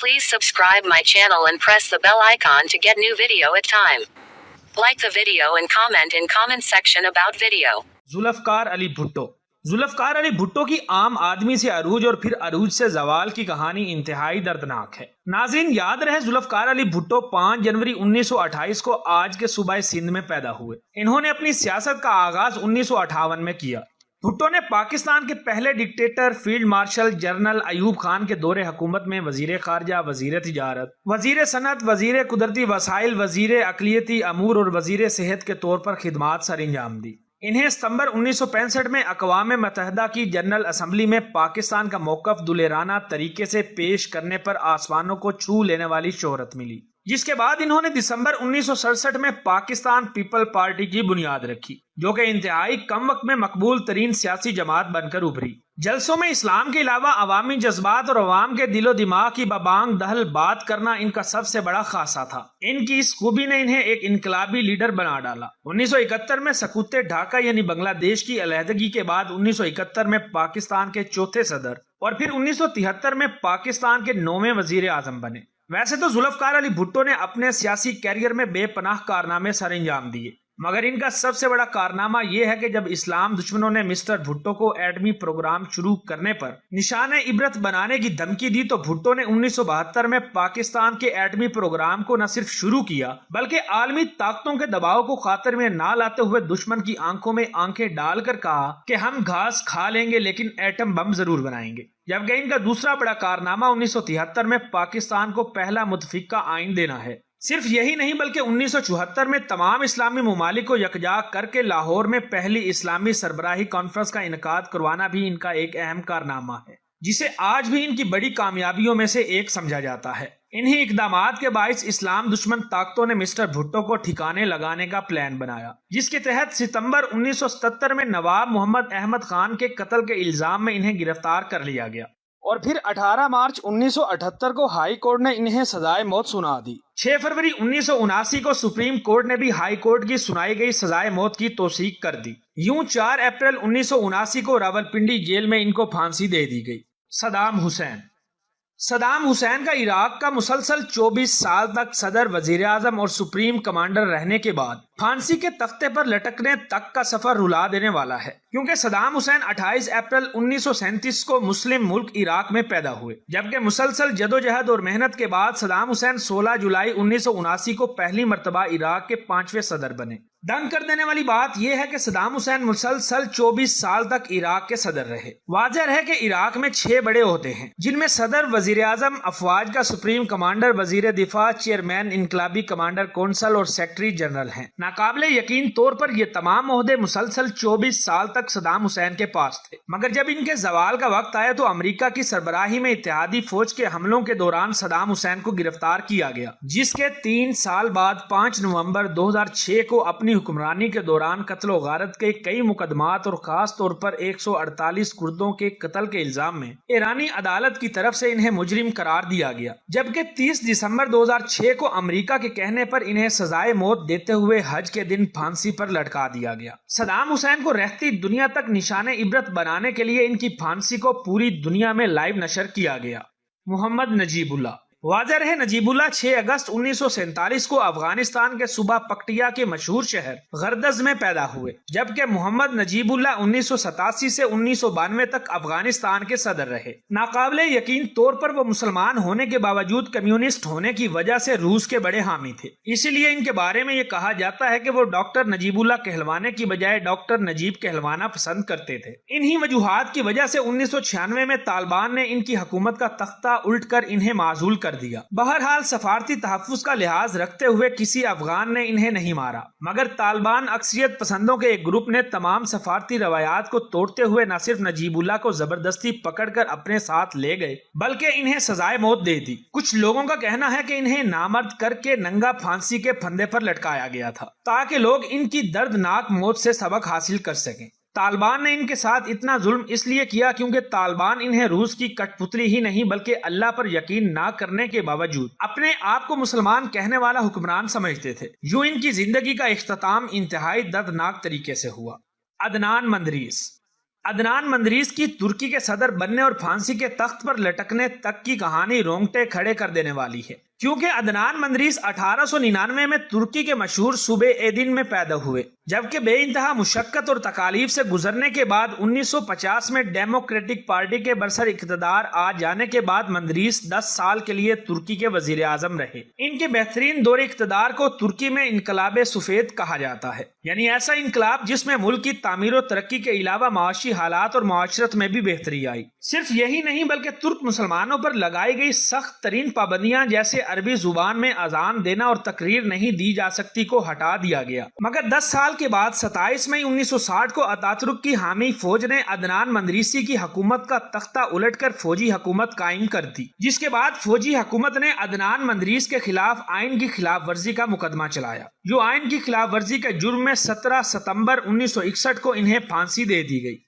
Please subscribe my channel and press the bell icon to get new video at time. Like the video and comment in comment section about video. Zulfiqar Ali Bhutto. Zulfiqar Ali Bhutto की आम आदमी से अरूज और फिर अरूज से जवाल की कहानी इंतहाई दर्दनाक है। नाज़रीन, याद रहे जुल्फ़कार अली भुट्टो 5 जनवरी 1928 को आज के सूबा सिंध में पैदा हुए। इन्होंने अपनी सियासत का आगाज 1958 में किया। भुट्टो ने पाकिस्तान के पहले dictator field marshal general Ayub Khan के दौरे हुकूमत में वजीर खारजा, वजीर तिजारत, वजीर सनत, वजीर कुदरती वसाइल, वजीर अक़लियती अमूर और वजीर सेहत के तौर पर खिदमात सर अंजाम दी। इन्हें सितंबर 1965 में अक़वाम मुत्तहिदा की जनरल असम्बली में पाकिस्तान का मौक़िफ़ दुलेराना तरीके से पेश करने पर आसमानों को छू लेने वाली शोहरत मिली, जिसके बाद इन्होंने दिसंबर 1967 में पाकिस्तान पीपल पार्टी की बुनियाद रखी, जो कि इंतहाई कम वक्त में मकबूल तरीन सियासी जमात बनकर उभरी। जलसों में इस्लाम के अलावा अवामी जज्बात और अवाम के दिलो दिमाग की बबांग दहल बात करना इनका सबसे बड़ा खासा था। इनकी इस खूबी ने इन्हें एक इनकलाबी लीडर बना डाला। 1971 में सकूते ढाका यानी बांग्लादेश की अलहदगी के बाद 1971 में पाकिस्तान के चौथे सदर और फिर 1973 में पाकिस्तान के 9वें वजीर आजम बने। वैसे तो जुल्फ़कार अली भुट्टो ने अपने सियासी कैरियर में बेपनाह कारनामे सर अंजाम दिए, मगर इनका सबसे बड़ा कारनामा यह है कि जब इस्लाम दुश्मनों ने मिस्टर भुट्टो को एटमी प्रोग्राम शुरू करने पर निशाने इबरत बनाने की धमकी दी, तो भुट्टो ने 1972 में पाकिस्तान के एटमी प्रोग्राम को न सिर्फ शुरू किया बल्कि आलमी ताकतों के दबाव को खातिर में ना लाते हुए दुश्मन की आंखों में आंखें डालकर कहा कि हम घास खा लेंगे लेकिन एटम बम जरूर बनाएंगे। जबकि इनका दूसरा बड़ा कारनामा 1973 में पाकिस्तान को पहला मुतफिका आइन देना है। सिर्फ यही नहीं बल्कि 1974 में तमाम इस्लामी ममालिक को यकजा करके लाहौर में पहली इस्लामी सरबराही कॉन्फ्रेंस का इनकाद करवाना भी इनका एक अहम कारनामा है, जिसे आज भी इनकी बड़ी कामयाबियों में से एक समझा जाता है। इन्हीं इकदामात के बाइस इस्लाम दुश्मन ताकतों ने मिस्टर भुट्टो को ठिकाने लगाने का प्लान बनाया, जिसके तहत सितंबर 1977 में नवाब मोहम्मद अहमद खान के कत्ल के इल्जाम में इन्हें गिरफ्तार कर लिया गया और फिर 18 मार्च 1978 को हाई कोर्ट ने इन्हें सजाए मौत सुना दी। 6 फरवरी 1979 को सुप्रीम कोर्ट ने भी हाई कोर्ट की सुनाई गई सजाए मौत की तौसीक कर दी। यूं 4 अप्रैल 1979 को रावलपिंडी जेल में इनको फांसी दे दी गई। सदाम हुसैन का इराक का मुसलसल 24 साल तक सदर, वजीर आजम और सुप्रीम कमांडर रहने के बाद फांसी के तख्ते पर लटकने तक का सफर रुला देने वाला है, क्योंकि सदाम हुसैन 28 अप्रैल 1937 को मुस्लिम मुल्क इराक में पैदा हुए, जबकि मुसलसल जदोजहद और मेहनत के बाद सदाम हुसैन 16 जुलाई 1979 को पहली मर्तबा इराक के 5वें सदर बने। दंग कर देने वाली बात यह है कि सदाम हुसैन मुसलसल 24 साल तक इराक के सदर रहे। वाज़ेह है कि इराक में 6 बड़े होते हैं, जिनमें सदर, वजीर आजम, अफवाज का सुप्रीम कमांडर, वजीर दिफा, चेयरमैन, इनकलाबी कमांडर कौंसल और सेक्रेटरी जनरल हैं। नाकाबिले यकीन तौर पर ये तमाम ओहदे मुसलसल 24 साल तक सदाम हुसैन के पास थे, मगर जब इनके जवाल का वक्त आया तो अमरीका की सरबराही में इत्तेहादी फौज के हमलों के दौरान सदाम हुसैन को गिरफ्तार किया गया, जिसके 3 साल बाद 5 नवंबर 2006 को अपनी हुक्मरानी के दौरान कत्ल और गारत के कई मुकदमात और खास तौर पर 148 कुर्दों के कत्ल के इल्जाम में ईरानी अदालत की तरफ से इन्हें मुजरिम करार दिया गया, जबकि 30 दिसंबर 2006 को अमेरिका के कहने पर इन्हें सजाए मौत देते हुए हज के दिन फांसी पर लटका दिया गया। सदाम हुसैन को रहती दुनिया तक निशाने इबरत बनाने के लिए इनकी फांसी को पूरी दुनिया में लाइव नशर किया गया। मोहम्मद नजीबुल्लाह। वाज़ेह है, नजीबुल्लाह 6 अगस्त 1947 को अफगानिस्तान के सूबा पक्तिया के मशहूर शहर गर्दज में पैदा हुए, जबकि मोहम्मद नजीबुल्लाह 1987 से 1992 तक अफगानिस्तान के सदर रहे। नाकाबिले यकीन तौर पर वो मुसलमान होने के बावजूद कम्युनिस्ट होने की वजह से रूस के बड़े हामी थे, इसीलिए इनके बारे में ये कहा जाता है कि वो डॉक्टर नजीबुल्लाह कहलवाने की बजाय डॉक्टर नजीब कहलवाना पसंद करते थे। इन्हीं वजूहात की वजह से 1996 में तालिबान ने इनकी हुकूमत का तख्ता उल्ट कर इन्हें माजूल कर दिया। बहरहाल सफारती तहफ्फुज का लिहाज रखते हुए किसी अफगान ने इन्हें नहीं मारा, मगर तालिबान अक्सरियत पसंदों के एक ग्रुप ने तमाम सफारती रवायात को तोड़ते हुए न सिर्फ नजीबुल्लाह को जबरदस्ती पकड़कर अपने साथ ले गए बल्कि इन्हें सजाए मौत दे दी। कुछ लोगों का कहना है कि इन्हें नामर्द करके नंगा फांसी के फंदे पर लटकाया गया था, ताकि लोग इनकी दर्दनाक मौत से सबक हासिल कर सकें। तालिबान ने इनके साथ इतना जुल्म इसलिए किया क्योंकि तालिबान इन्हें रूस की कठपुतली ही नहीं बल्कि अल्लाह पर यकीन ना करने के बावजूद अपने आप को मुसलमान कहने वाला हुक्मरान समझते थे। यूं इनकी जिंदगी का इख्तिताम इंतहाई दर्दनाक तरीके से हुआ। अदनान मंदरीस। عدنان مندریس کی ترکی کے صدر بننے اور پھانسی کے تخت پر لٹکنے تک کی کہانی رونگٹے کھڑے کر دینے والی ہے، کیونکہ عدنان مندریس 1899 میں ترکی کے مشہور صوبے ایدن میں پیدا ہوئے، جبکہ بے انتہا مشقت اور تکالیف سے گزرنے کے بعد 1950 میں ڈیموکریٹک پارٹی کے برسر اقتدار آ جانے کے بعد مندریس 10 سال کے لیے ترکی کے وزیر اعظم رہے۔ ان کے بہترین دور اقتدار کو ترکی میں انقلاب سفید کہا جاتا ہے، یعنی ایسا انقلاب جس میں ملک کی تعمیر و ترقی کے علاوہ معاشی حالات اور معاشرت میں بھی بہتری آئی۔ صرف یہی نہیں بلکہ ترک مسلمانوں پر لگائی گئی سخت ترین پابندیاں جیسے عربی زبان میں اذان دینا اور تقریر نہیں دی جا سکتی کو ہٹا دیا گیا۔ مگر 10 سال کے بعد 27 مئی 1960 کو اتاترک کی حامی فوج نے عدنان مندریسی کی حکومت کا تختہ الٹ کر فوجی حکومت قائم کر دی، جس کے بعد فوجی حکومت نے عدنان مندریس کے خلاف آئین کی خلاف ورزی کا مقدمہ چلایا، جو آئین کی خلاف ورزی کے جرم میں 17 ستمبر 1961 کو انہیں پھانسی دے دی گئی۔